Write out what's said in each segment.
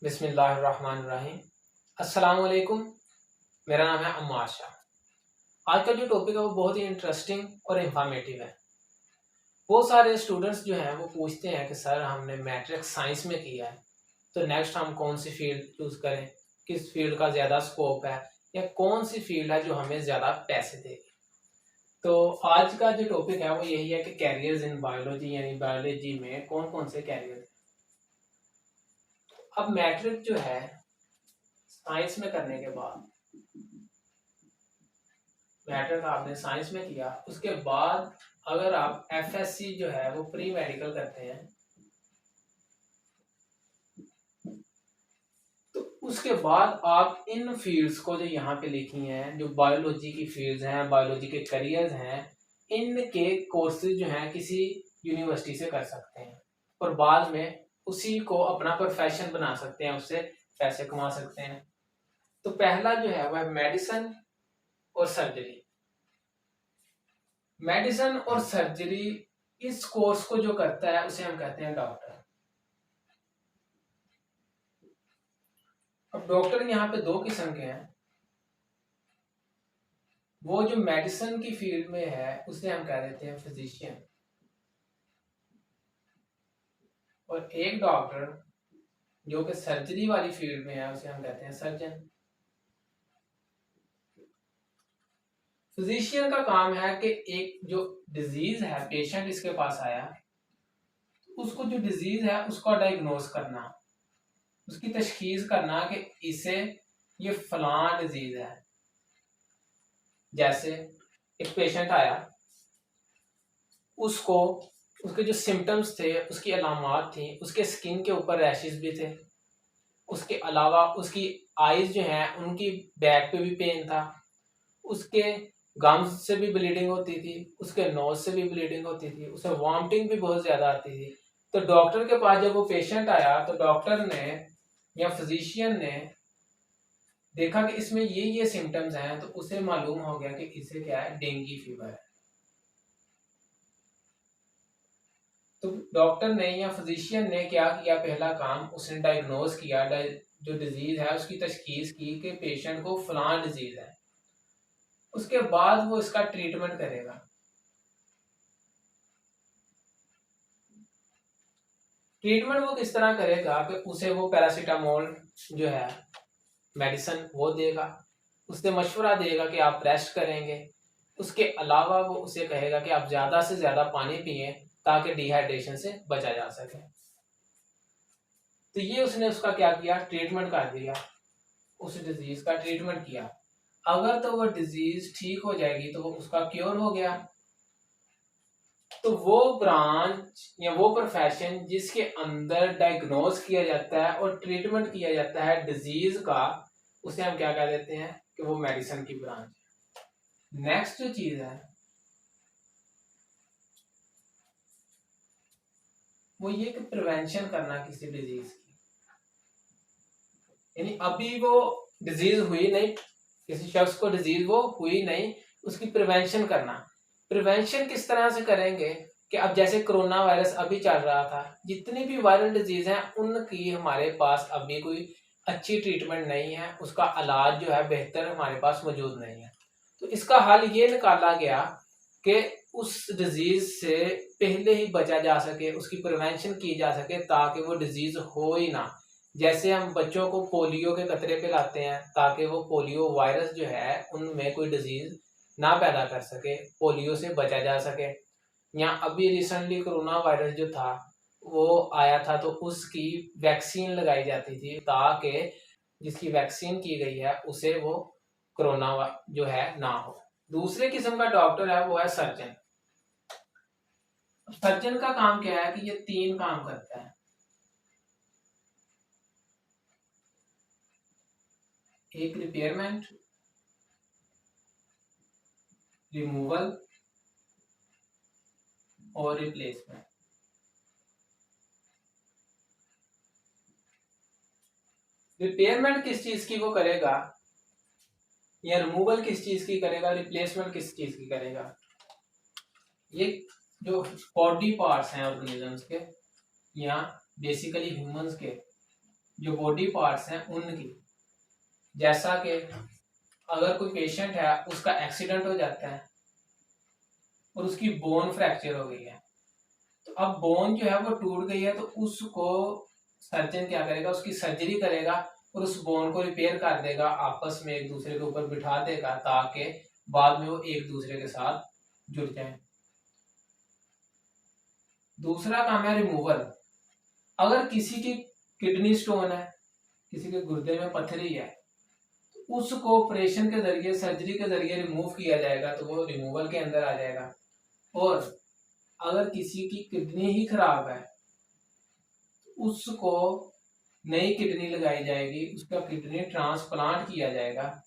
बिस्मिल्लाहिर्रहमानिर्रहीम। अस्सलाम वालेकुम। मेरा नाम है अम्मार शाह। आज का जो टॉपिक है वो बहुत ही इंटरेस्टिंग और इंफॉर्मेटिव है। बहुत सारे स्टूडेंट्स जो हैं वो पूछते हैं कि सर हमने मैट्रिक साइंस में किया है तो नेक्स्ट हम कौन सी फील्ड चूज़ करें, किस फील्ड का ज़्यादा स्कोप है या कौन सी फील्ड है जो हमें ज़्यादा पैसे देगी। तो आज का जो टॉपिक है वो यही है कि कैरियर्स इन बायोलॉजी, यानी बायोलॉजी में कौन कौन से कैरियर। अब मैट्रिक जो है साइंस में करने के बाद, मैट्रिक आपने साइंस में किया, उसके बाद अगर आप एफएससी जो है वो प्री मेडिकल करते हैं तो उसके बाद आप इन फील्ड्स को जो यहाँ पे लिखी हैं, जो बायोलॉजी की फील्ड्स हैं, बायोलॉजी के करियर्स हैं, इनके कोर्सेज जो हैं किसी यूनिवर्सिटी से कर सकते हैं और बाद में उसी को अपना प्रोफेशन बना सकते हैं, उससे पैसे कमा सकते हैं। तो पहला जो है वह मेडिसिन और सर्जरी। मेडिसिन और सर्जरी इस कोर्स को जो करता है उसे हम कहते हैं डॉक्टर। अब डॉक्टर यहाँ पे दो किस्म के हैं। वो जो मेडिसिन की फील्ड में है उसे हम कह देते हैं फिजिशियन, और एक डॉक्टर जो कि सर्जरी वाली फील्ड में है उसे हम कहते हैं सर्जन। फिजिशियन का काम है कि एक जो डिजीज है, पेशेंट इसके पास आया, उसको जो डिजीज है उसका डायग्नोस करना, उसकी तशखीस करना कि इसे ये फलां डिजीज है। जैसे एक पेशेंट आया, उसको उसके जो सिम्टम्स थे, उसकी अलामात थी, उसके स्किन के ऊपर रैशेस भी थे, उसके अलावा उसकी आईज जो हैं उनकी बैक पे भी पेन था, उसके गम्स से भी ब्लीडिंग होती थी, उसके नोज से भी ब्लीडिंग होती थी, उसे वॉमिटिंग भी बहुत ज़्यादा आती थी। तो डॉक्टर के पास जब वो पेशेंट आया तो डॉक्टर ने या फिजिशियन ने देखा कि इसमें ये सिम्टम्स हैं, तो उसे मालूम हो गया कि इसे क्या है, डेंगू फीवर है। तो डॉक्टर ने या फिजिशियन ने क्या किया, पहला काम उसने डायग्नोज किया, जो डिजीज है उसकी तशखीस की कि पेशेंट को फलां डिजीज है। उसके बाद वो इसका ट्रीटमेंट करेगा। ट्रीटमेंट वो किस तरह करेगा कि उसे वो पैरासीटामोल जो है मेडिसिन वो देगा, उससे मशवरा देगा कि आप रेस्ट करेंगे। उसके अलावा वो उसे कहेगा कि आप ज़्यादा से ज़्यादा पानी पिए ताकि डिहाइड्रेशन से बचा जा सके। तो ये उसने उसका क्या किया, ट्रीटमेंट कर दिया, उस डिजीज का ट्रीटमेंट किया। अगर तो वो डिजीज ठीक हो जाएगी तो वो उसका क्योर हो गया। तो वो ब्रांच या वो प्रोफेशन जिसके अंदर डायग्नोज किया जाता है और ट्रीटमेंट किया जाता है डिजीज का, उसे हम क्या कह देते हैं कि वो मेडिसिन की ब्रांच। नेक्स्ट जो चीज है वो ये कि प्रिवेंशन करना किसी डिजीज की, यानी अभी वो डिजीज हुई नहीं, किसी शख्स को डिजीज वो हुई नहीं, उसकी प्रिवेंशन करना। प्रिवेंशन किस तरह से करेंगे कि अब जैसे कोरोना वायरस अभी चल रहा था, जितनी भी वायरल डिजीज हैं उनकी हमारे पास अभी कोई अच्छी ट्रीटमेंट नहीं है, उसका इलाज जो है बेहतर हमारे पास मौजूद नहीं है। तो इसका हल ये निकाला गया कि उस डिजीज से पहले ही बचा जा सके, उसकी प्रिवेंशन की जा सके ताकि वो डिजीज हो ही ना। जैसे हम बच्चों को पोलियो के कतरे पिलाते हैं ताकि वो पोलियो वायरस जो है उनमें कोई डिजीज ना पैदा कर सके, पोलियो से बचा जा सके। या अभी रिसेंटली कोरोना वायरस जो था वो आया था तो उसकी वैक्सीन लगाई जाती थी ताकि जिसकी वैक्सीन की गई है उसे वो कोरोना जो है ना हो। दूसरे किस्म का डॉक्टर है वो है सर्जन। सर्जन का काम क्या है कि ये तीन काम करता है। एक रिपेयरमेंट, रिमूवल और रिप्लेसमेंट। रिपेयरमेंट किस चीज की वो करेगा, या रिमूवल किस चीज की करेगा, रिप्लेसमेंट किस चीज की करेगा। ये जो बॉडी पार्ट्स हैं ऑर्गेनिजम्स के या बेसिकली ह्यूमंस के, जो बॉडी पार्ट्स हैं उनकी। जैसा कि अगर कोई पेशेंट है उसका एक्सीडेंट हो जाता है और उसकी बोन फ्रैक्चर हो गई है, तो अब बोन जो है वो टूट गई है, तो उसको सर्जन क्या करेगा, उसकी सर्जरी करेगा और उस बोन को रिपेयर कर देगा, आपस में एक दूसरे के ऊपर बिठा देगा ताकि बाद में वो एक दूसरे के साथ जुड़ जाए। दूसरा काम है रिमूवल। अगर किसी की किडनी स्टोन है, किसी के गुर्दे में पथरी है, तो उसको ऑपरेशन के जरिए, सर्जरी के जरिए रिमूव किया जाएगा, तो वो रिमूवल के अंदर आ जाएगा। और अगर किसी की किडनी ही खराब है, उसको नई किडनी लगाई जाएगी, उसका किडनी ट्रांसप्लांट किया जाएगा।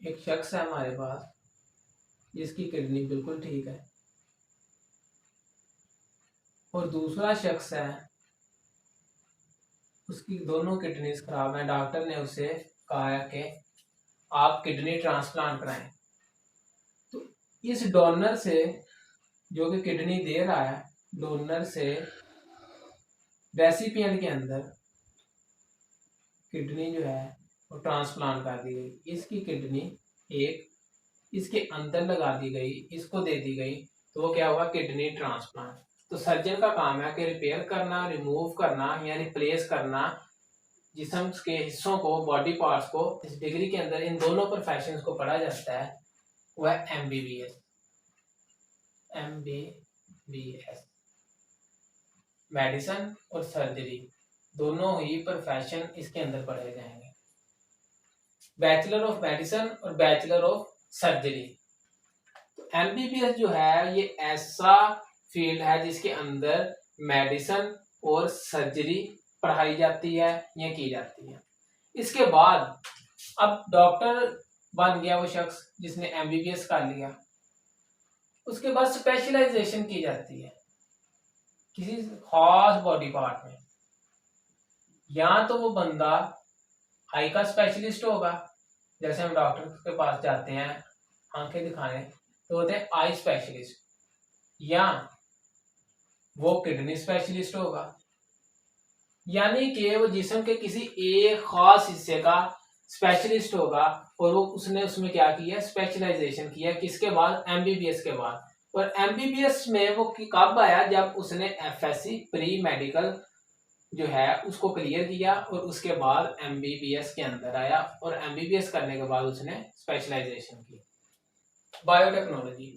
एक शख्स है हमारे पास जिसकी किडनी बिल्कुल ठीक है, और दूसरा शख्स है उसकी दोनों किडनीज खराब है। डॉक्टर ने उसे कहा है कि आप किडनी ट्रांसप्लांट कराएं। तो इस डोनर से, जो कि किडनी दे रहा है, डोनर से रेसिपिएंट के अंदर किडनी जो है वो ट्रांसप्लांट कर दी गई। इसकी किडनी एक इसके अंदर लगा दी गई, इसको दे दी गई, तो वो क्या हुआ, किडनी ट्रांसप्लांट। तो सर्जन का काम है कि रिपेयर करना, रिमूव करना या रिप्लेस करना जिस्म के हिस्सों को, बॉडी पार्ट्स को। इस डिग्री के अंदर इन दोनों प्रोफेशंस को पढ़ा जाता है, वह MBBS। MBBS मेडिसिन और सर्जरी दोनों ही प्रोफेशन इसके अंदर पढ़े जाएंगे। बैचलर ऑफ मेडिसिन और बैचलर ऑफ सर्जरी। तो MBBS जो है ये ऐसा फील्ड है जिसके अंदर मेडिसिन और सर्जरी पढ़ाई जाती है या की जाती है। इसके बाद अब डॉक्टर बन गया वो शख्स जिसने MBBS कर लिया, उसके बाद स्पेशलाइजेशन की जाती है किसी खास बॉडी पार्ट में। या तो वो बंदा आई का स्पेशलिस्ट होगा, जैसे हम डॉक्टर के पास जाते हैं आंखें दिखाने, तो होते हैं आई स्पेशलिस्ट, या वो किडनी स्पेशलिस्ट होगा। यानी कि वो जिस्म के किसी एक खास हिस्से का स्पेशलिस्ट होगा, और वो उसने उसमें क्या किया, स्पेशलाइजेशन किया। किसके बाद, MBBS के बाद। और MBBS में वो कब आया, जब उसने FSC प्री मेडिकल जो है उसको क्लियर किया, और उसके बाद MBBS के अंदर आया, और MBBS करने के बाद उसने स्पेशलाइजेशन की। बायोटेक्नोलॉजी।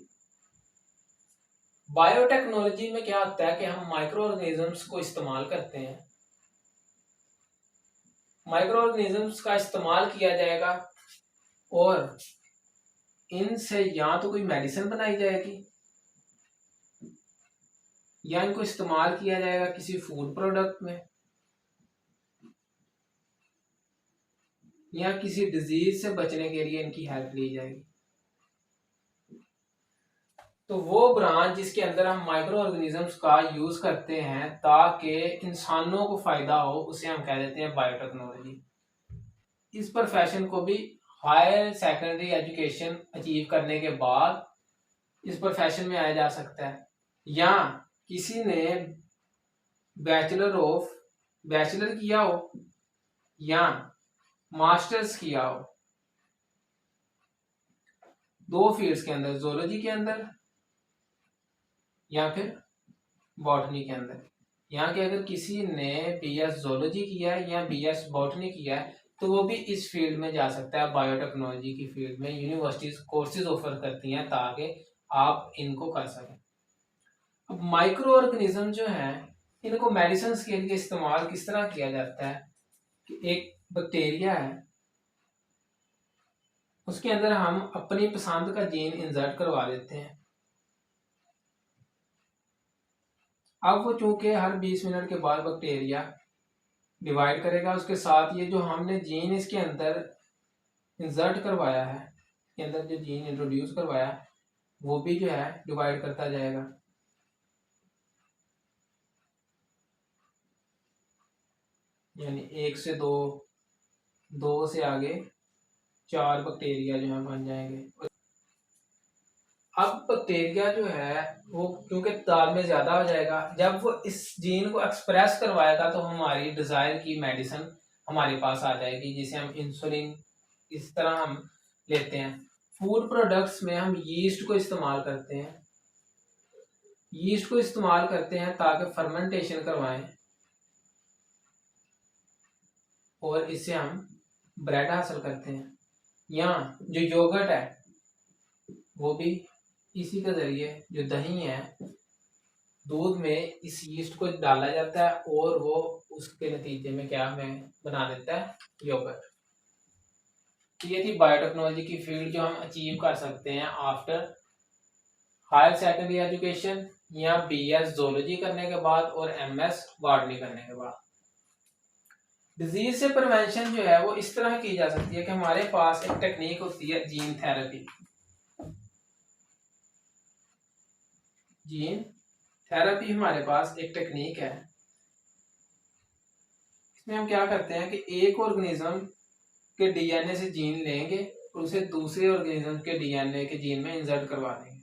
बायोटेक्नोलॉजी में क्या होता है कि हम माइक्रो ऑर्गेनिजम्स को इस्तेमाल करते हैं। माइक्रो ऑर्गेनिजम्स का इस्तेमाल किया जाएगा और इनसे या तो कोई मेडिसिन बनाई जाएगी, या इनको इस्तेमाल किया जाएगा किसी फूड प्रोडक्ट में, या किसी डिजीज से बचने के लिए इनकी हेल्प ली जाएगी। तो वो ब्रांच जिसके अंदर हम माइक्रो ऑर्गेनिजम्स का यूज करते हैं ताकि इंसानों को फायदा हो, उसे हम कह देते हैं बायोटेक्नोलॉजी। इस प्रोफेशन को भी हायर सेकेंडरी एजुकेशन अचीव करने के बाद इस प्रोफेशन में आया जा सकता है, या किसी ने बैचलर किया हो या मास्टर्स किया हो, दो फील्ड्स के अंदर, जोलॉजी के अंदर या फिर बॉटनी के अंदर। यहाँ के अगर किसी ने BS जोलॉजी किया है या BS बॉटनी किया है, तो वो भी इस फील्ड में जा सकता है। बायोटेक्नोलॉजी की फील्ड में यूनिवर्सिटीज कोर्सेज ऑफर करती हैं ताकि आप इनको कर सकें। अब माइक्रो ऑर्गेनिज्म जो है, इनको मेडिसिन के लिए इस्तेमाल किस तरह किया जाता है कि एक बैक्टीरिया है, उसके अंदर हम अपनी पसंद का जीन इंसर्ट करवा देते हैं। अब वो चूंकि हर 20 मिनट के बाद बैक्टीरिया डिवाइड करेगा, उसके साथ ये जो हमने जीन इसके अंदर इंसर्ट करवाया है, इसके अंदर जो जीन इंट्रोड्यूस करवाया है, वो भी जो है डिवाइड करता जाएगा। यानी 1 से 2, 2 से आगे 4 बैक्टीरिया जो है बन जाएंगे। अब बैक्टीरिया जो है वो क्योंकि तादाद में ज्यादा हो जाएगा, जब वो इस जीन को एक्सप्रेस करवाएगा तो हमारी डिजायर की मेडिसिन हमारे पास आ जाएगी, जिसे हम इंसुलिन इस तरह हम लेते हैं। फूड प्रोडक्ट्स में हम यीस्ट को इस्तेमाल करते हैं, यीस्ट को इस्तेमाल करते हैं ताकि फर्मेंटेशन करवाएं और इससे हम ब्रेड हासिल करते हैं। यहाँ जो योगर्ट है वो भी इसी के जरिए, जो दही है दूध में इस यीस्ट को डाला जाता है और वो उसके नतीजे में क्या हमें बना देता है, योगर्ट। ये थी बायोटेक्नोलॉजी की फील्ड जो हम अचीव कर सकते हैं आफ्टर हायर सेकेंडरी एजुकेशन या BS जोलॉजी करने के बाद और MS बॉटनी करने के बाद। डिजीज से प्रिवेंशन जो है वो इस तरह की जा सकती है कि हमारे पास एक टेक्निक होती है जीन थेरेपी। जीन थेरेपी हमारे पास एक टेक्निक है। इसमें हम क्या करते हैं कि एक ऑर्गेनिज्म के DNA से जीन लेंगे और उसे दूसरे ऑर्गेनिज्म के DNA के जीन में इंसर्ट करवा देंगे।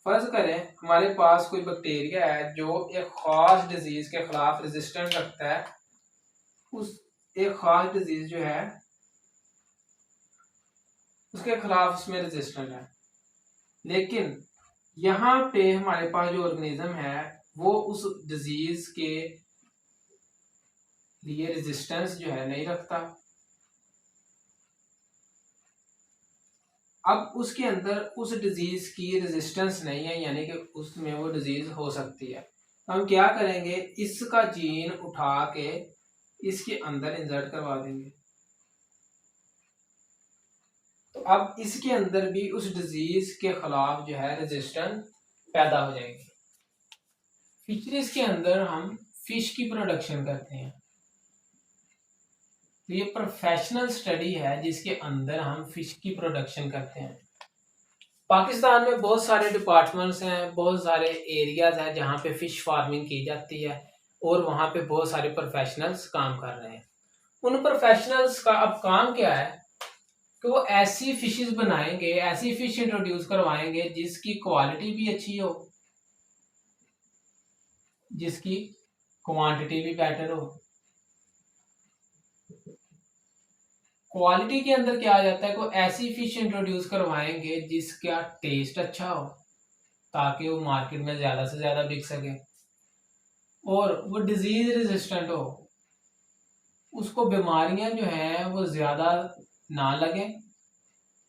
फर्ज करें हमारे पास कोई बैक्टीरिया है जो एक खास डिजीज के खिलाफ रेजिस्टेंट रखता है, उस एक खास डिजीज जो है उसके खिलाफ उसमें रेजिस्टेंट है, लेकिन यहाँ पे हमारे पास जो ऑर्गेनिज्म है वो उस डिजीज के लिए रेजिस्टेंस जो है नहीं रखता। अब उसके अंदर उस डिजीज की रेजिस्टेंस नहीं है, यानी कि उसमें वो डिजीज हो सकती है। तो हम क्या करेंगे, इसका जीन उठा के इसके अंदर इंसर्ट करवा देंगे, तो अब इसके अंदर भी उस डिजीज के खिलाफ जो है रेजिस्टेंस पैदा हो जाएगी। फिशरीज के अंदर हम फिश की प्रोडक्शन करते हैं, तो ये प्रोफेशनल स्टडी है जिसके अंदर हम फिश की प्रोडक्शन करते हैं। पाकिस्तान में बहुत सारे डिपार्टमेंट्स हैं, बहुत सारे एरियाज हैं जहाँ पे फिश फार्मिंग की जाती है और वहाँ पे बहुत सारे प्रोफेशनल्स काम कर रहे हैं। उन प्रोफेशनल्स का अब काम क्या है कि वो ऐसी फिशेस बनाएंगे, ऐसी फिश इंट्रोड्यूस करवाएंगे जिसकी क्वालिटी भी अच्छी हो, जिसकी क्वांटिटी भी बेटर हो। क्वालिटी के अंदर क्या आ जाता है, कोई ऐसी फिश इंट्रोड्यूस करवाएंगे जिसका टेस्ट अच्छा हो ताकि वो मार्केट में ज्यादा से ज्यादा बिक सके, और वो डिजीज रेजिस्टेंट हो, उसको बीमारियां जो हैं वो ज्यादा ना लगे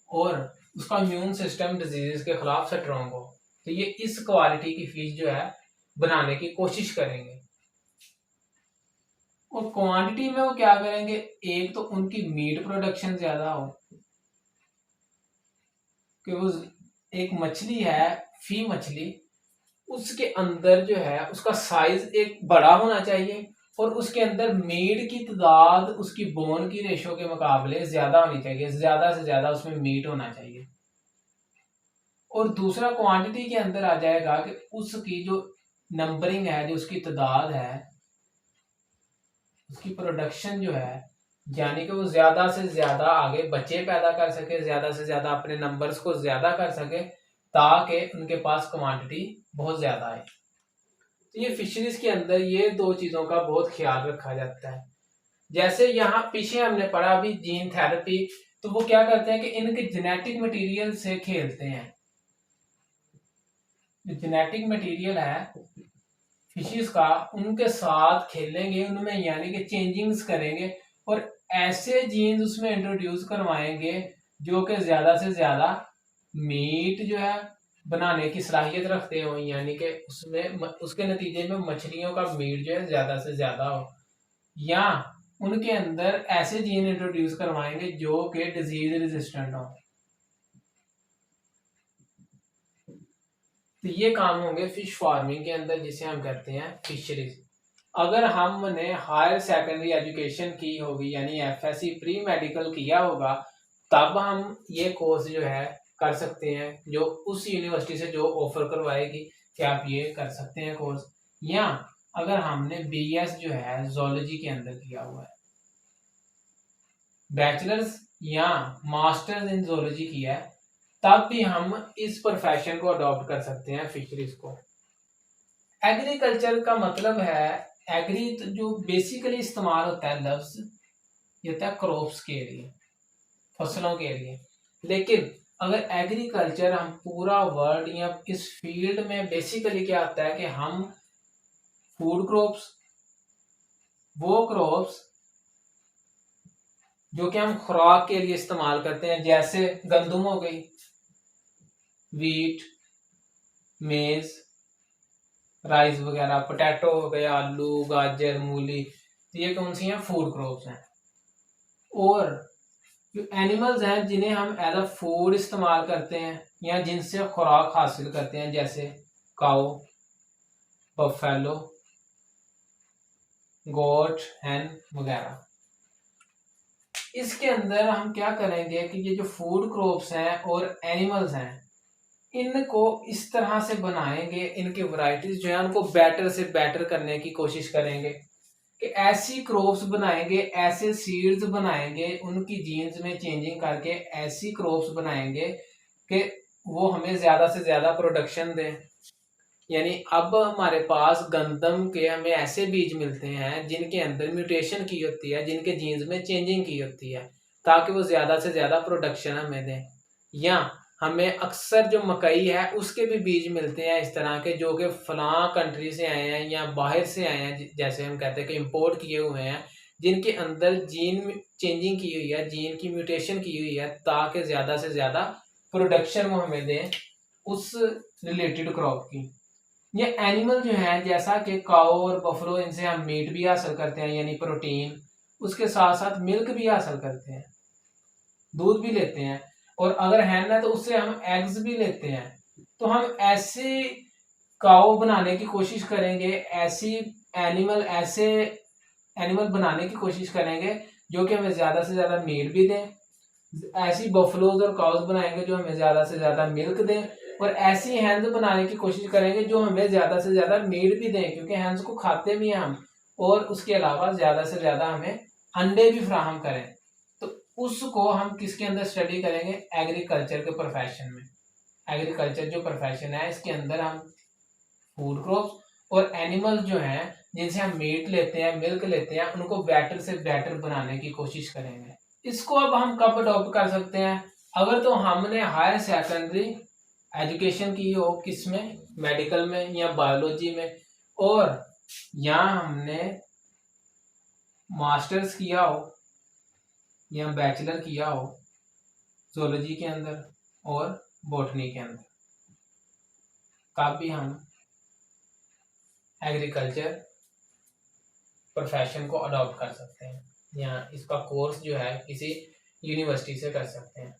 और उसका इम्यून सिस्टम डिजीज के खिलाफ स्ट्रॉन्ग हो। तो ये इस क्वालिटी की फिश जो है बनाने की कोशिश करेंगे। और क्वांटिटी में वो क्या करेंगे, एक तो उनकी मीट प्रोडक्शन ज्यादा हो, कि वो एक मछली है फी मछली, उसके अंदर जो है उसका साइज एक बड़ा होना चाहिए और उसके अंदर मीट की तादाद उसकी बोन की रेशो के मुकाबले ज्यादा होनी चाहिए, ज्यादा से ज्यादा उसमें मीट होना चाहिए। और दूसरा क्वांटिटी के अंदर आ जाएगा कि उसकी जो नंबरिंग है, जो उसकी तादाद है, उसकी प्रोडक्शन जो है, यानी कि वो ज्यादा से ज्यादा आगे बच्चे पैदा कर सके, ज्यादा से ज्यादा अपने नंबर्स को ज्यादा कर सके ताकि उनके पास क्वांटिटी बहुत ज्यादा आए। तो ये फिशरीज के अंदर ये दो चीजों का बहुत ख्याल रखा जाता है। जैसे यहाँ पीछे हमने पढ़ा अभी जीन थेरेपी, तो वो क्या करते हैं कि इनके जेनेटिक मटेरियल से खेलते हैं। जो जेनेटिक मटेरियल है फिशेस का, उनके साथ खेलेंगे, उनमें यानी कि चेंजिंग्स करेंगे और ऐसे जीन्स उसमें इंट्रोड्यूस करवाएंगे जो कि ज्यादा से ज्यादा मीट जो है बनाने की सलाहियत रखते हो, यानी कि उसमें उसके नतीजे में मछलियों का मीट जो है ज्यादा से ज्यादा हो, या उनके अंदर ऐसे जीन इंट्रोड्यूस करवाएंगे जो कि डिजीज रेजिस्टेंट हो। तो ये काम होंगे फिश फार्मिंग के अंदर, जिसे हम कहते हैं फिशरीज। अगर हमने हायर सेकेंडरी एजुकेशन की होगी यानी FSC प्री मेडिकल किया होगा, तब हम ये कोर्स जो है कर सकते हैं, जो उस यूनिवर्सिटी से जो ऑफर करवाएगी कि आप ये कर सकते हैं कोर्स। या अगर हमने BS जो है जोलॉजी के अंदर किया हुआ है, बैचलर्स या मास्टर्स इन जोलॉजी किया है, तब भी हम इस प्रोफेशन को अडॉप्ट कर सकते हैं, फिशरीज को। एग्रीकल्चर का मतलब है, एग्री जो बेसिकली इस्तेमाल होता है लफ्ज, ये होता है क्रॉप्स के लिए, फसलों के लिए। लेकिन अगर एग्रीकल्चर हम पूरा वर्ड या इस फील्ड में बेसिकली क्या आता है कि हम फूड क्रॉप्स, वो क्रॉप्स जो कि हम खुराक के लिए इस्तेमाल करते हैं, जैसे गंदम हो गई, वीट, मेज, राइस वगैरह, पोटैटो हो गया, आलू, गाजर, मूली, तो ये कौन सी हैं? फूड क्रॉप्स हैं। और जो एनिमल्स हैं जिन्हें हम एज अ फूड इस्तेमाल करते हैं या जिनसे खुराक हासिल करते हैं, जैसे काऊ, बफेलो, गोट, हैन वगैरह। इसके अंदर हम क्या करेंगे कि ये जो फूड क्रॉप्स हैं और एनिमल्स हैं, इनको इस तरह से बनाएंगे, इनकी वैरायटीज जो है उनको बेटर से बेटर करने की कोशिश करेंगे कि ऐसी क्रॉप्स बनाएंगे, ऐसे सीड्स बनाएंगे, उनकी जीन्स में चेंजिंग करके ऐसी क्रॉप्स बनाएंगे कि वो हमें ज़्यादा से ज़्यादा प्रोडक्शन दें। यानी अब हमारे पास गंदम के हमें ऐसे बीज मिलते हैं जिनके अंदर म्यूटेशन की होती है, जिनके जीन्स में चेंजिंग की होती है, ताकि वो ज़्यादा से ज़्यादा प्रोडक्शन हमें दें। या हमें अक्सर जो मकई है उसके भी बीज मिलते हैं इस तरह के, जो कि फलां कंट्री से आए हैं या बाहर से आए हैं, जैसे हम कहते हैं कि इंपोर्ट किए हुए हैं, जिनके अंदर जीन चेंजिंग की हुई है, जीन की म्यूटेशन की हुई है, ताकि ज़्यादा से ज़्यादा प्रोडक्शन वो हमें दें उस रिलेटेड क्रॉप की। ये एनिमल जो है, जैसा कि काऊ और बफलो, इनसे हम मीट भी हासिल करते हैं यानी प्रोटीन, उसके साथ साथ मिल्क भी हासिल करते हैं, दूध भी लेते हैं, और अगर हैन है तो उससे हम एग्स भी लेते हैं। तो हम ऐसी काऊ बनाने की कोशिश करेंगे, ऐसे एनिमल बनाने की कोशिश करेंगे जो कि हमें ज़्यादा से ज़्यादा मीट भी दें। ऐसी बफलोज और काउज बनाएंगे जो हमें ज़्यादा से ज़्यादा मिल्क दें, और ऐसी हैंस बनाने की कोशिश करेंगे जो हमें ज़्यादा से ज़्यादा मीट भी दें, क्योंकि हैंस को खाते भी हैं हम, और उसके अलावा ज़्यादा से ज़्यादा हमें अंडे भी फ्राहम करें। तो उसको हम किसके अंदर स्टडी करेंगे? एग्रीकल्चर के प्रोफेशन में। एग्रीकल्चर जो प्रोफेशन है, इसके अंदर हम फूड क्रॉप्स और एनिमल जो हैं जिनसे हम मीट लेते हैं, मिल्क लेते हैं, उनको बेटर से बेटर बनाने की कोशिश करेंगे। इसको अब हम कब अडॉप्ट कर सकते हैं? अगर तो हमने हायर सेकेंडरी एजुकेशन की हो, किसमें? मेडिकल में या बायोलॉजी में, और या हमने मास्टर्स किया हो या बैचलर किया हो जूलॉजी के अंदर और बॉटनी के अंदर, तब भी हम एग्रीकल्चर प्रोफेशन को अडॉप्ट कर सकते हैं, या इसका कोर्स जो है किसी यूनिवर्सिटी से कर सकते हैं।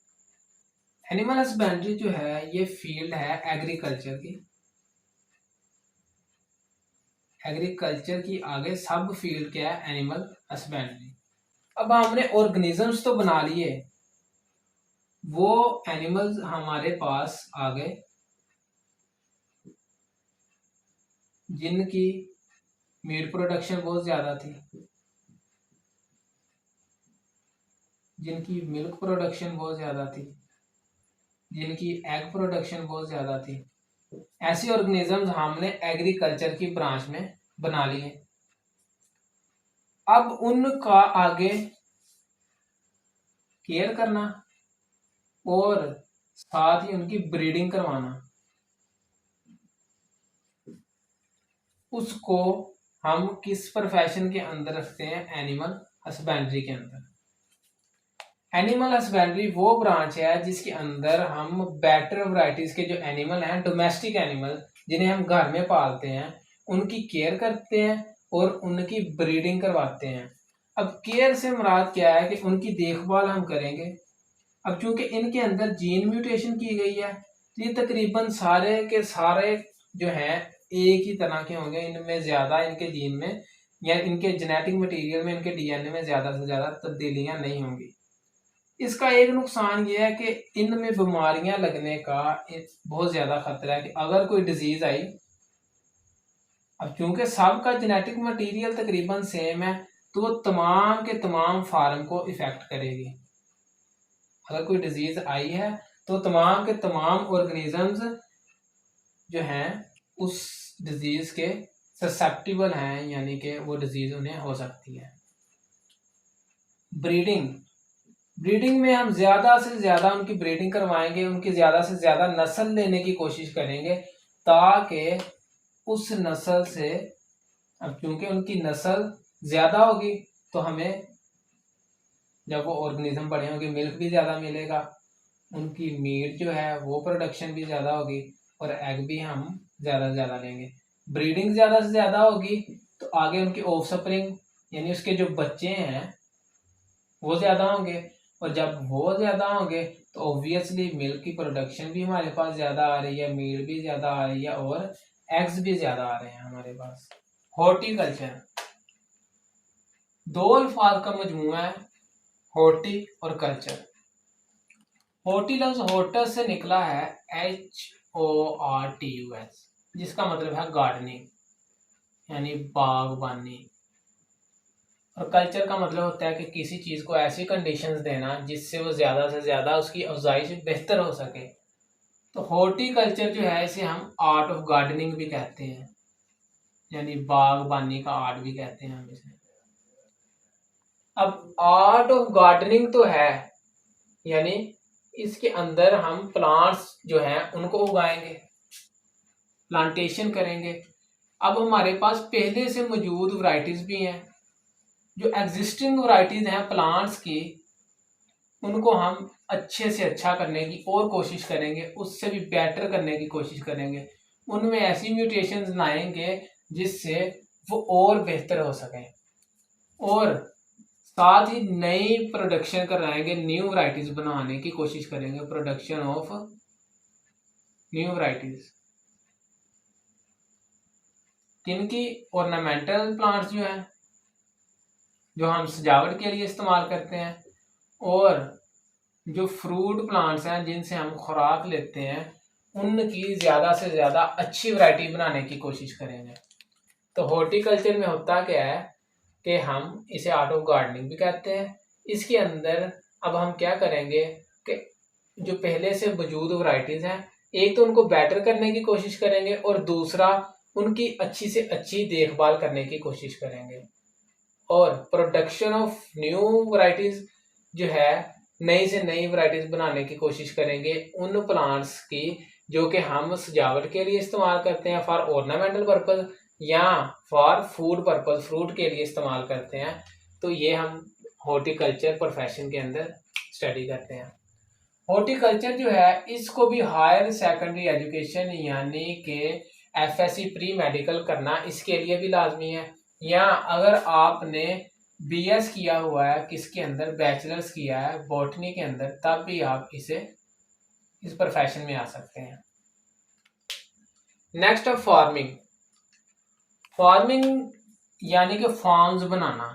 एनिमल हस्बेंड्री जो है ये फील्ड है एग्रीकल्चर की। एग्रीकल्चर की आगे सब फील्ड क्या है? Animal husbandry. अब हमने ऑर्गेनिजम्स तो बना लिए, वो एनिमल्स हमारे पास आ गए जिनकी मीट प्रोडक्शन बहुत ज़्यादा थी, जिनकी मिल्क प्रोडक्शन बहुत ज़्यादा थी, जिनकी एग प्रोडक्शन बहुत ज़्यादा थी। ऐसे ऑर्गेनिजम्स हमने एग्रीकल्चर की ब्रांच में बना लिए। अब उनका आगे केयर करना और साथ ही उनकी ब्रीडिंग करवाना, उसको हम किस प्रोफेशन के अंदर रखते हैं? एनिमल हस्बेंड्री के अंदर। एनिमल हस्बेंड्री वो ब्रांच है जिसके अंदर हम बेटर वैरायटीज के जो एनिमल हैं, डोमेस्टिक एनिमल जिन्हें हम घर में पालते हैं, उनकी केयर करते हैं और उनकी ब्रीडिंग करवाते हैं। अब केयर से मुराद क्या है कि उनकी देखभाल हम करेंगे। अब चूंकि इनके अंदर जीन म्यूटेशन की गई है, तो ये तकरीबन सारे के सारे जो हैं एक ही तरह के होंगे, इनमें ज़्यादा इनके जीन में या इनके जेनेटिक मटेरियल में, इनके डीएनए में ज़्यादा से ज़्यादा तब्दीलियां नहीं होंगी। इसका एक नुकसान ये है कि इनमें बीमारियां लगने का बहुत ज़्यादा खतरा है कि अगर कोई डिजीज़ आई, अब चूंकि सबका जेनेटिक मटेरियल तकरीबन सेम है, तो वो तमाम के तमाम फार्म को इफेक्ट करेगी। अगर कोई डिजीज़ आई है तो तमाम के तमाम ऑर्गेनिजम्स जो हैं उस डिजीज के ससेप्टिबल हैं, यानी कि वो डिजीज उन्हें हो सकती है। ब्रीडिंग, ब्रीडिंग में हम ज़्यादा से ज़्यादा उनकी ब्रीडिंग करवाएंगे, उनकी ज़्यादा से ज़्यादा नस्ल लेने की कोशिश करेंगे, ताकि उस नस्ल से, अब क्योंकि उनकी नस्ल ज़्यादा होगी तो हमें जब वो ऑर्गेनिज्म बड़े होंगे मिल्क भी ज़्यादा मिलेगा, उनकी मीट जो है वो प्रोडक्शन भी ज़्यादा होगी और एग भी हम ज़्यादा से ज़्यादा लेंगे। ब्रीडिंग ज़्यादा से ज़्यादा होगी तो आगे उनकी ऑफस्प्रिंग यानी उसके जो बच्चे हैं वो ज़्यादा होंगे, और जब वो ज़्यादा होंगे तो ऑब्वियसली मिल्क की प्रोडक्शन भी हमारे पास ज़्यादा आ रही है, मीट भी ज़्यादा आ रही है और एग्स भी ज़्यादा आ रहे हैं हमारे पास। हॉर्टिकल्चर दो अल्फाज का मजमूआ है, हॉर्टी और कल्चर। हॉर्टी लफ्ज हॉर्टस से निकला है, HORTUS, जिसका मतलब है गार्डनिंग यानी बागबानी, और कल्चर का मतलब होता है कि किसी चीज़ को ऐसी कंडीशंस देना जिससे वो ज़्यादा से ज़्यादा उसकी अफजाइश बेहतर हो सके। तो हॉर्टिकल्चर जो है इसे हम आर्ट ऑफ गार्डनिंग भी कहते हैं, यानी बागबानी का आर्ट भी कहते हैं हम इसे। अब आर्ट ऑफ गार्डनिंग तो है, यानी इसके अंदर हम प्लांट्स जो हैं उनको उगाएंगे, प्लांटेशन करेंगे। अब हमारे पास पहले से मौजूद वैरायटीज भी हैं, जो एग्जिस्टिंग वैरायटीज हैं प्लांट्स की, उनको हम अच्छे से अच्छा करने की और कोशिश करेंगे, उससे भी बेटर करने की कोशिश करेंगे, उनमें ऐसी म्यूटेशंस लाएंगे जिससे वो और बेहतर हो सकें, और साथ ही नई प्रोडक्शन कराएंगे, न्यू वैरायटीज बनाने की कोशिश करेंगे, प्रोडक्शन ऑफ न्यू वैरायटीज। किनकी? ऑर्नामेंटल प्लांट्स जो हैं, जो हम सजावट के लिए इस्तेमाल करते हैं, और जो फ्रूट प्लांट्स हैं जिनसे हम खुराक लेते हैं, उनकी ज़्यादा से ज़्यादा अच्छी वैरायटी बनाने की कोशिश करेंगे। तो हॉर्टिकल्चर में होता क्या है कि हम इसे आर्ट ऑफ गार्डनिंग भी कहते हैं। इसके अंदर अब हम क्या करेंगे कि जो पहले से मौजूद वैरायटीज़ हैं, एक तो उनको बेटर करने की कोशिश करेंगे और दूसरा उनकी अच्छी से अच्छी देखभाल करने की कोशिश करेंगे, और प्रोडक्शन ऑफ न्यू वैरायटीज़ जो है, नई से नई वैरायटीज़ बनाने की कोशिश करेंगे उन प्लांट्स की जो कि हम सजावट के लिए इस्तेमाल करते हैं, फॉर ऑर्नामेंटल पर्पज़, या फॉर फूड पर्पज़, फ्रूट के लिए इस्तेमाल करते हैं। तो ये हम हॉर्टिकल्चर प्रोफेशन के अंदर स्टडी करते हैं। हॉर्टिकल्चर जो है इसको भी हायर सेकेंडरी एजुकेशन यानी कि FSC प्री मेडिकल करना इसके लिए भी लाजमी है, या अगर आपने BS किया हुआ है किसके अंदर, बैचलर्स किया है बॉटनी के अंदर, तब भी आप इस प्रोफेशन में आ सकते हैं। नेक्स्ट है फार्मिंग। फार्मिंग यानी कि फार्म्स बनाना।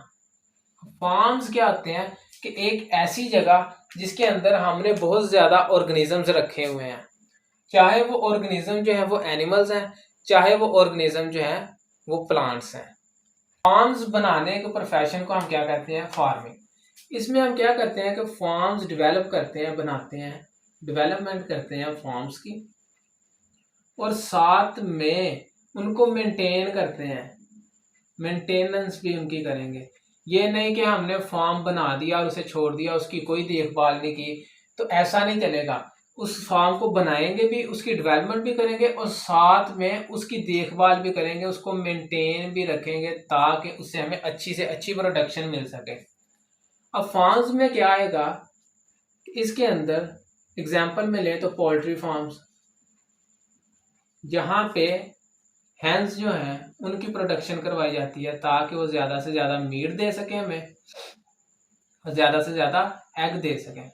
फार्म्स क्या होते हैं कि एक ऐसी जगह जिसके अंदर हमने बहुत ज़्यादा ऑर्गेनिजम्स रखे हुए हैं, चाहे वो ऑर्गेनिज्म जो है वो एनिमल्स हैं, चाहे वो ऑर्गेनिज्म जो है वो प्लांट्स हैं। फार्म्स बनाने के प्रोफेशन को हम क्या कहते हैं? फार्मिंग। इसमें हम क्या करते हैं कि फार्म्स डेवलप करते हैं, बनाते हैं, डेवलपमेंट करते हैं फार्म्स की, और साथ में उनको मेंटेन करते हैं, मेंटेनेंस भी उनकी करेंगे। ये नहीं कि हमने फार्म बना दिया और उसे छोड़ दिया, उसकी कोई देखभाल नहीं की, तो ऐसा नहीं चलेगा। उस फार्म को बनाएंगे भी, उसकी डेवलपमेंट भी करेंगे और साथ में उसकी देखभाल भी करेंगे, उसको मेंटेन भी रखेंगे ताकि उससे हमें अच्छी से अच्छी प्रोडक्शन मिल सके। अब फार्म्स में क्या आएगा, इसके अंदर एग्जांपल में ले तो पोल्ट्री फार्म्स, जहाँ पे हैंस जो हैं उनकी प्रोडक्शन करवाई जाती है ताकि वो ज़्यादा से ज़्यादा मीट दे सकें हमें और ज़्यादा से ज़्यादा एग दे सकें।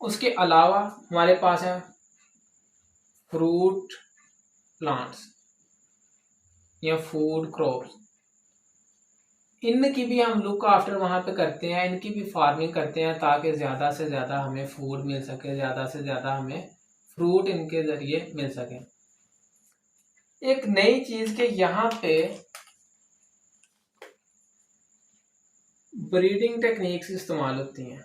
उसके अलावा हमारे पास है फ्रूट प्लांट्स या फूड क्रॉप्स, इनकी भी हम लुक आफ्टर वहाँ पे करते हैं, इनकी भी फार्मिंग करते हैं ताकि ज़्यादा से ज़्यादा हमें फूड मिल सके, ज़्यादा से ज़्यादा हमें फ्रूट इनके ज़रिए मिल सके। एक नई चीज़ के यहाँ पे ब्रीडिंग टेक्निक्स इस्तेमाल होती हैं।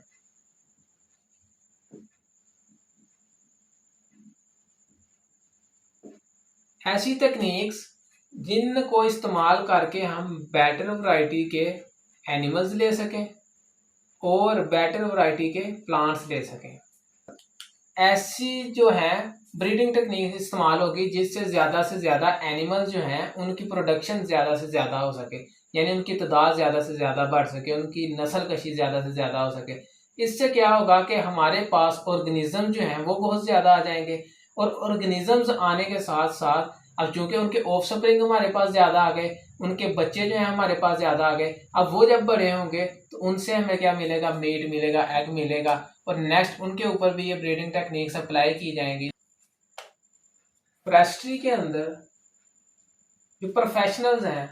ऐसी टेक्निक्स जिनको इस्तेमाल करके हम बेटर वैरायटी के एनिमल्स ले सकें और बेटर वैरायटी के प्लांट्स ले सकें। ऐसी जो है ब्रीडिंग टेक्निक इस्तेमाल होगी जिससे से ज़्यादा एनिमल्स जो हैं उनकी प्रोडक्शन ज़्यादा से ज़्यादा हो सके, यानी उनकी तादाद ज़्यादा से ज़्यादा बढ़ सके, उनकी नस्ल कशी ज़्यादा से ज़्यादा हो सके। इससे क्या होगा कि हमारे पास ऑर्गेनिज्म जो हैं वो बहुत ज़्यादा आ जाएंगे, और ऑर्गेनिजम्स आने के साथ साथ अब चूंकि उनके ऑफस्प्रिंग हमारे पास ज़्यादा आ गए, उनके बच्चे जो हैं हमारे पास ज़्यादा आ गए, अब वो जब बड़े होंगे तो उनसे हमें क्या मिलेगा, मीट मिलेगा, एग मिलेगा, और नेक्स्ट उनके ऊपर भी ये ब्रीडिंग टेक्निक्स अप्लाई की जाएंगी। फॉरेस्ट्री के अंदर जो प्रोफेशनल्स हैं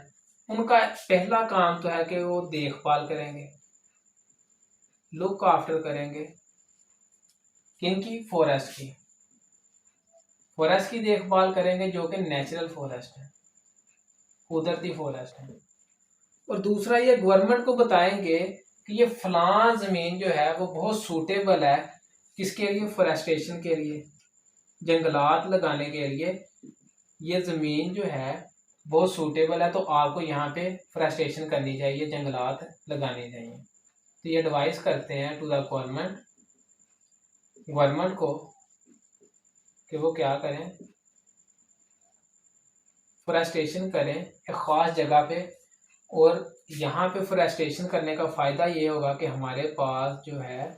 उनका पहला काम तो है कि वो देखभाल करेंगे, लुक आफ्टर करेंगे किनकी, फॉरेस्ट की देखभाल करेंगे जो कि नेचुरल फॉरेस्ट है, कुदरती फॉरेस्ट है। और दूसरा ये गवर्नमेंट को बताएंगे कि ये फलां ज़मीन जो है वो बहुत सूटेबल है किसके लिए, फॉरेस्टेशन के लिए, जंगलात लगाने के लिए ये ज़मीन जो है बहुत सूटेबल है, तो आपको यहाँ पे फॉरेस्टेशन करनी चाहिए, जंगलात लगाने चाहिए। तो ये एडवाइस करते हैं टू द गवर्नमेंट को कि वो क्या करें, फॉरेस्टेशन करें एक ख़ास जगह पे। और यहाँ पे फॉरेस्टेशन करने का फ़ायदा ये होगा कि हमारे पास जो है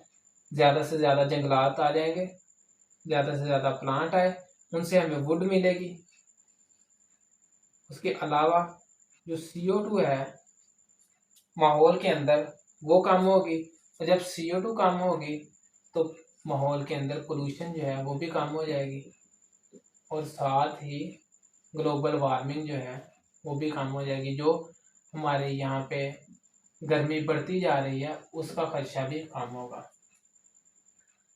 ज़्यादा से ज़्यादा जंगलात आ जाएंगे, ज़्यादा से ज़्यादा प्लांट आए, उनसे हमें वुड मिलेगी। उसके अलावा जो CO2 है माहौल के अंदर वो कम होगी, और जब CO2 कम होगी तो माहौल के अंदर पोल्यूशन जो है वो भी कम हो जाएगी, और साथ ही ग्लोबल वार्मिंग जो है वो भी कम हो जाएगी। जो हमारे यहाँ पे गर्मी बढ़ती जा रही है उसका खर्चा भी कम होगा।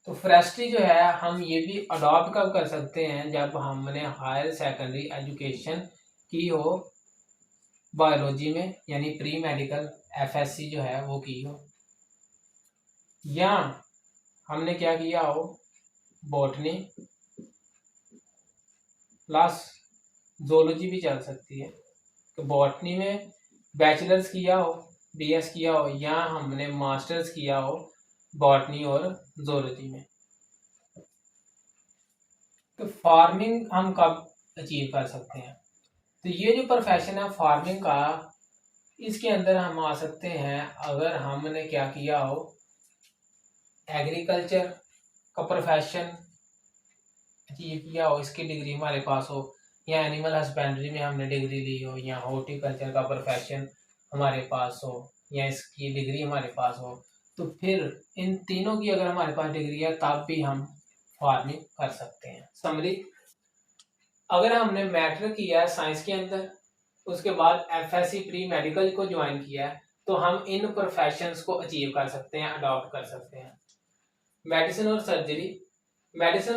तो फॉरेस्ट्री जो है हम ये भी अडॉप्ट कब कर सकते हैं, जब हमने हायर सेकेंडरी एजुकेशन की हो बायोलॉजी में, यानी प्री मेडिकल FSC जो है वो की हो, या हमने क्या किया हो, बॉटनी प्लस जोलॉजी भी चल सकती है। तो बॉटनी में बैचलर्स किया हो, BS किया हो, या हमने मास्टर्स किया हो बॉटनी और जोलॉजी में। तो फार्मिंग हम कब अचीव कर सकते हैं, तो ये जो प्रोफेशन है फार्मिंग का, इसके अंदर हम आ सकते हैं अगर हमने क्या किया हो, एग्रीकल्चर का प्रोफेशन अचीव किया हो, इसकी डिग्री हमारे पास हो, या एनिमल हस्बेंड्री में हमने डिग्री ली हो, या हॉर्टिकल्चर का प्रोफेशन हमारे पास हो, या इसकी डिग्री हमारे पास हो, तो फिर इन तीनों की अगर हमारे पास डिग्री है तब भी हम फार्मिंग कर सकते हैं। समरी, अगर हमने मैट्रिक किया है साइंस के अंदर, उसके बाद FSC प्री मेडिकल को ज्वाइन किया है, तो हम इन प्रोफेशंस को अचीव कर सकते हैं, अडॉप्ट कर सकते हैं। मेडिसिन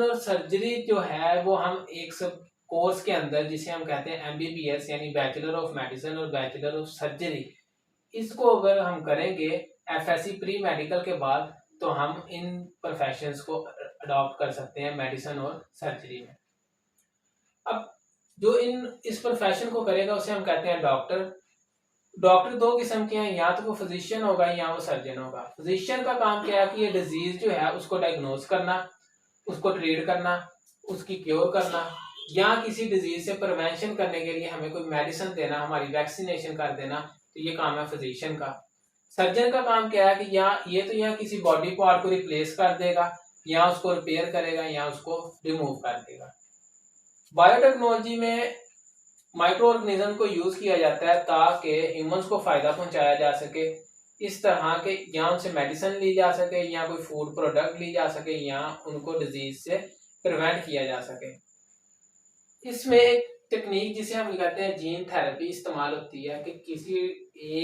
और सर्जरी जो है वो हम एक सब कोर्स के अंदर जिसे हम कहते हैं MBBS यानी बैचलर ऑफ मेडिसिन और बैचलर ऑफ सर्जरी, इसको अगर हम करेंगे FSC प्री मेडिकल के बाद, तो हम इन प्रोफेशंस को अडॉप्ट कर सकते हैं मेडिसिन और सर्जरी में। अब जो इस प्रोफेशन को करेगा उसे हम कहते हैं डॉक्टर। डॉक्टर दो किस्म के हैं, या तो वो फिजिशियन होगा या वो सर्जन होगा। फिजिशियन का काम क्या है कि ये डिजीज जो है उसको डायग्नोज करना, उसको ट्रीट करना, उसकी क्योर करना, या किसी डिजीज से प्रिवेंशन करने के लिए हमें कोई मेडिसिन देना, हमारी वैक्सीनेशन कर देना, तो ये काम है फिजिशियन का। सर्जन का काम क्या है कि या किसी बॉडी पार्ट को रिप्लेस कर देगा, या उसको रिपेयर करेगा, या उसको रिमूव कर देगा। बायोटेक्नोलॉजी में माइक्रो ऑर्गेनिज्म को यूज किया जाता है ताकि ह्यूमंस को फायदा पहुंचाया जा सके। इस तरह के या उनसे मेडिसिन ली जा सके, या कोई फूड प्रोडक्ट ली जा सके, या उनको डिजीज से प्रिवेंट किया जा सके। इसमें एक टेक्निक जिसे हम कहते हैं जीन थेरेपी इस्तेमाल होती है कि किसी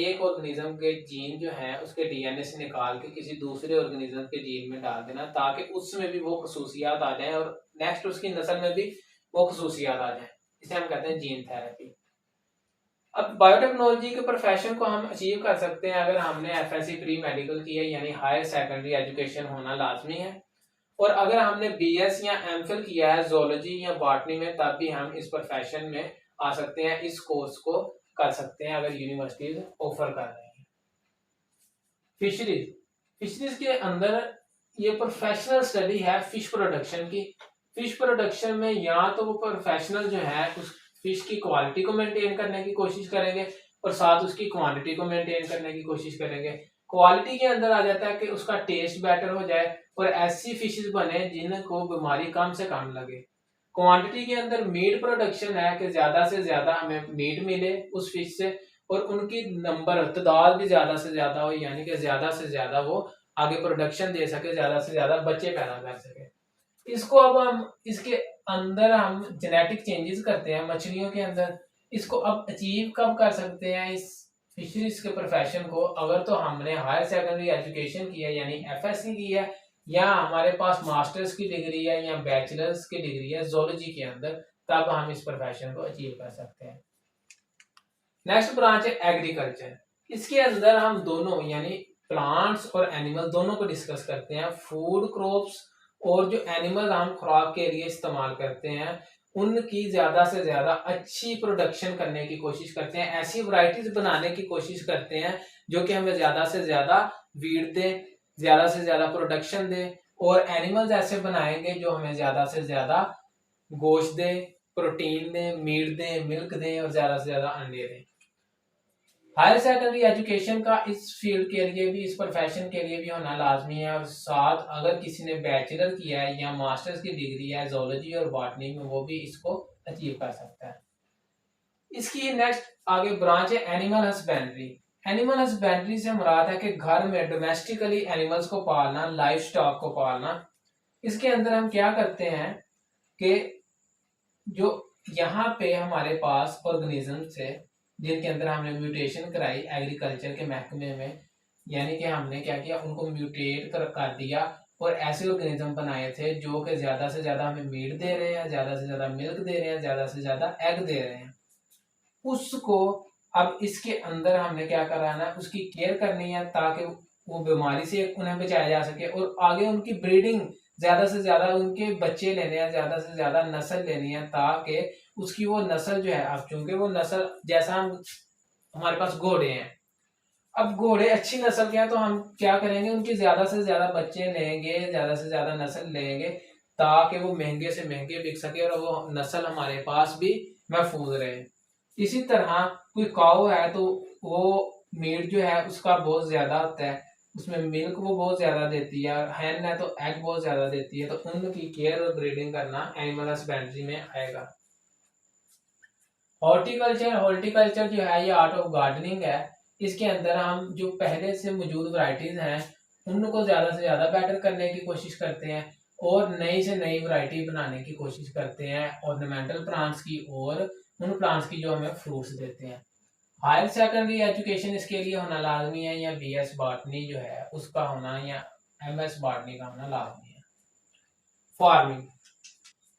एक ऑर्गेनिज्म के जीन जो है उसके DNA से निकाल के किसी दूसरे ऑर्गेनिज्म के जीन में डाल देना, ताकि उसमें भी वो खसूसियात आ जाए और नेक्स्ट उसकी नस्ल में भी वो खसूसियात आ जाए। इसे हम कहते हैं जीन थेरेपी। अब बायोटेक्नोलॉजी के प्रोफेशन को हम अचीव कर सकते हैं अगर हमने FSC प्री मेडिकल की है, यानी हायर सेकेंडरी एजुकेशन होना लाजमी है। और अगर हमने बीएस या एमफिल किया है जोलॉजी या बॉटनी में, तब भी हम इस प्रोफेशन में आ सकते हैं, इस कोर्स को कर सकते हैं अगर यूनिवर्सिटीज ऑफर कर रही हैं। फिशरीज, फिशरीज के अंदर ये प्रोफेशनल स्टडी है फिश प्रोडक्शन की। फिश प्रोडक्शन में या तो वो प्रोफेशनल जो है उस फिश की क्वालिटी को मेंटेन करने की कोशिश करेंगे और साथ उसकी क्वांटिटी को मेंटेन करने की कोशिश करेंगे। क्वालिटी के अंदर आ जाता है कि उसका टेस्ट बेटर हो जाए और ऐसी फिशेस बने जिनको बीमारी कम से कम लगे। क्वांटिटी के अंदर मीट प्रोडक्शन है कि ज्यादा से ज्यादा हमें मीट मिले उस फिश से और उनकी नंबर तादाद भी ज्यादा से ज्यादा हो, यानी कि ज्यादा से ज्यादा वो आगे प्रोडक्शन दे सके, ज्यादा से ज्यादा बच्चे पैदा कर सके। इसको अब हम इसके अंदर हम जेनेटिक चेंजेस करते हैं मछलियों के अंदर। इसको अब अचीव कब कर सकते हैं इस फिशरीज के प्रोफेशन को? अगर तो हमने हायर सेकेंडरी एजुकेशन की है यानी एफएससी की है, या हमारे पास मास्टर्स की डिग्री है या बैचलर्स की डिग्री है जोलॉजी के अंदर, तब हम इस प्रोफेशन को अचीव कर सकते हैं। नेक्स्ट ब्रांच है एग्रीकल्चर। इसके अंदर हम दोनों यानी प्लांट्स और एनिमल दोनों को डिस्कस करते हैं। फूड क्रॉप्स और जो एनिमल हम खुराक के लिए इस्तेमाल करते हैं उनकी ज्यादा से ज्यादा अच्छी प्रोडक्शन करने की कोशिश करते हैं, ऐसी वैरायटीज बनाने की कोशिश करते हैं जो कि हमें ज्यादा से ज्यादा वीट दे, ज्यादा से ज्यादा प्रोडक्शन दे, और एनिमल्स ऐसे बनाएंगे जो हमें ज्यादा से ज्यादा गोश्त दे, प्रोटीन दे, मीट दे, मिल्क दे और ज्यादा से ज्यादा अंडे दे। हायर सेकेंडरी एजुकेशन का इस फील्ड के लिए भी, इस प्रोफेशन के लिए भी होना लाजमी है, और साथ अगर किसी ने बैचलर किया है या मास्टर्स की डिग्री है जोलॉजी और बॉटनी में, वो भी इसको अचीव कर सकता है। इसकी नेक्स्ट आगे ब्रांच है एनिमल हस्बेंड्री। एनिमल हस्बेंड्री से मुराद है कि घर में डोमेस्टिकली एनिमल्स को पालना, लाइफ स्टॉक को पालना। इसके अंदर हम क्या करते हैं कि जो यहाँ पे हमारे पास ऑर्गेनिजम्स है जिनके अंदर हमने म्यूटेशन कराई एग्रीकल्चर के महकमे में, यानी कि हमने क्या किया, उनको म्यूटेट कर दिया और ऐसे ऑर्गेनिज्म बनाए थे जो कि ज्यादा से ज्यादा हमें मीट दे रहे हैं, ज्यादा से ज्यादा मिल्क दे रहे हैं, ज्यादा से ज्यादा एग दे रहे हैं। उसको अब इसके अंदर हमने क्या कराना है, उसकी केयर करनी है ताकि वो बीमारी से उन्हें बचाया जा सके और आगे उनकी ब्रीडिंग ज्यादा से ज्यादा, उनके बच्चे लेने हैं, ज्यादा से ज्यादा नस्ल लेनी है ताकि उसकी वो नस्ल जो है, अब चूंकि वो नस्ल जैसा हमारे पास घोड़े हैं, अब घोड़े अच्छी नस्ल के हैं तो हम क्या करेंगे, उनके ज्यादा से ज्यादा बच्चे लेंगे, ज्यादा से ज्यादा नस्ल लेंगे ताकि वो महंगे से महंगे बिक सके और वो नस्ल हमारे पास भी महफूज रहे। इसी तरह कोई काऊ है तो वो मीट जो है उसका बहुत ज्यादा होता है, उसमें मिल्क वो बहुत ज्यादा देती है, हैन है तो एग बहुत ज्यादा देती है, तो उनकी केयर और ब्रीडिंग करना एनिमल हस्बेंड्री में आएगा। हॉर्टिकल्चर, हॉर्टिकल्चर जो है ये आर्ट ऑफ गार्डनिंग है। इसके अंदर हम जो पहले से मौजूद वैरायटीज हैं उनको ज्यादा से ज्यादा बेटर करने की कोशिश करते हैं और नई से नई वैरायटी बनाने की कोशिश करते हैं ऑर्नामेंटल प्लांट्स की और उन प्लांट्स की जो हमें फ्रूट्स देते हैं। हायर सेकेंडरी एजुकेशन इसके लिए होना लाजमी है, या बीएस बॉटनी जो है उसका होना या एमएस बॉटनी का होना लाजमी है। फार्मिंग,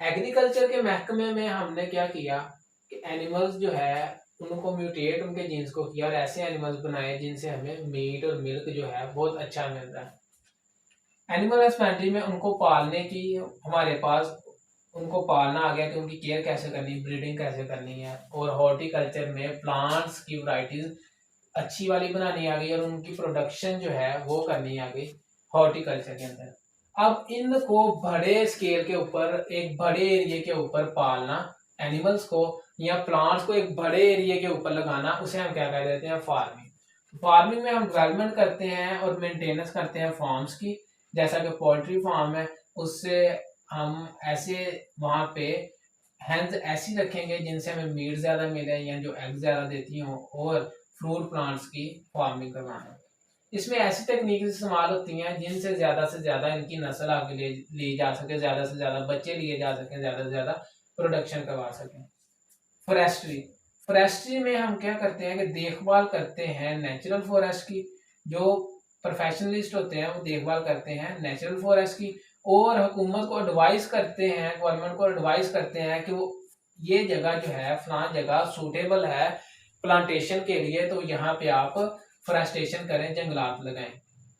एग्रीकल्चर के महकमे में हमने क्या किया कि एनिमल्स जो है उनको म्यूटेट, उनके जीन्स को किया और ऐसे एनिमल्स बनाए जिनसे हमें मीट और मिल्क जो है बहुत अच्छा मिल रहा है। एनिमल हस्बेंड्री में उनको पालने की हमारे पास, उनको पालना आ गया कि उनकी केयर कैसे करनी, ब्रीडिंग कैसे करनी है, और हॉर्टिकल्चर में प्लांट्स की वैरायटीज अच्छी वाली बनानी आ गई और उनकी प्रोडक्शन जो है वो करनी आ गई हॉर्टिकल्चर के अंदर। अब इनको बड़े स्केल के ऊपर, एक बड़े एरिया के ऊपर पालना एनिमल्स को या प्लांट्स को एक बड़े एरिया के ऊपर लगाना, उसे हम क्या कह देते हैं, फार्मिंग। फार्मिंग में हम डेवलपमेंट करते हैं और मेंटेनेंस करते हैं फार्म्स की, जैसा कि पोल्ट्री फार्म है, उससे हम ऐसे वहां पे हेंस ऐसी रखेंगे जिनसे हमें मीट ज्यादा मिले या जो एग ज्यादा देती हो, और फ्रूट प्लांट्स की फार्मिंग करवाना। इसमें ऐसी टेक्निक इस्तेमाल होती हैं जिनसे ज्यादा से ज्यादा इनकी नस्ल आगे ली जा सके, ज्यादा से ज्यादा बच्चे लिए जा सके, ज्यादा से ज्यादा प्रोडक्शन करवा सके। फॉरेस्ट्री, फॉरेस्ट्री में हम क्या करते हैं कि देखभाल करते हैं नेचुरल फॉरेस्ट की, जो प्रोफेशनलिस्ट होते हैं वो देखभाल करते हैं नेचुरल फॉरेस्ट की, और हुकूमत को एडवाइस करते हैं, गवर्नमेंट को एडवाइस करते हैं कि वो ये जगह जो है फलां जगह सूटेबल है प्लांटेशन के लिए, तो यहाँ पे आप फॉरेस्टेशन करें, जंगलात लगाएं।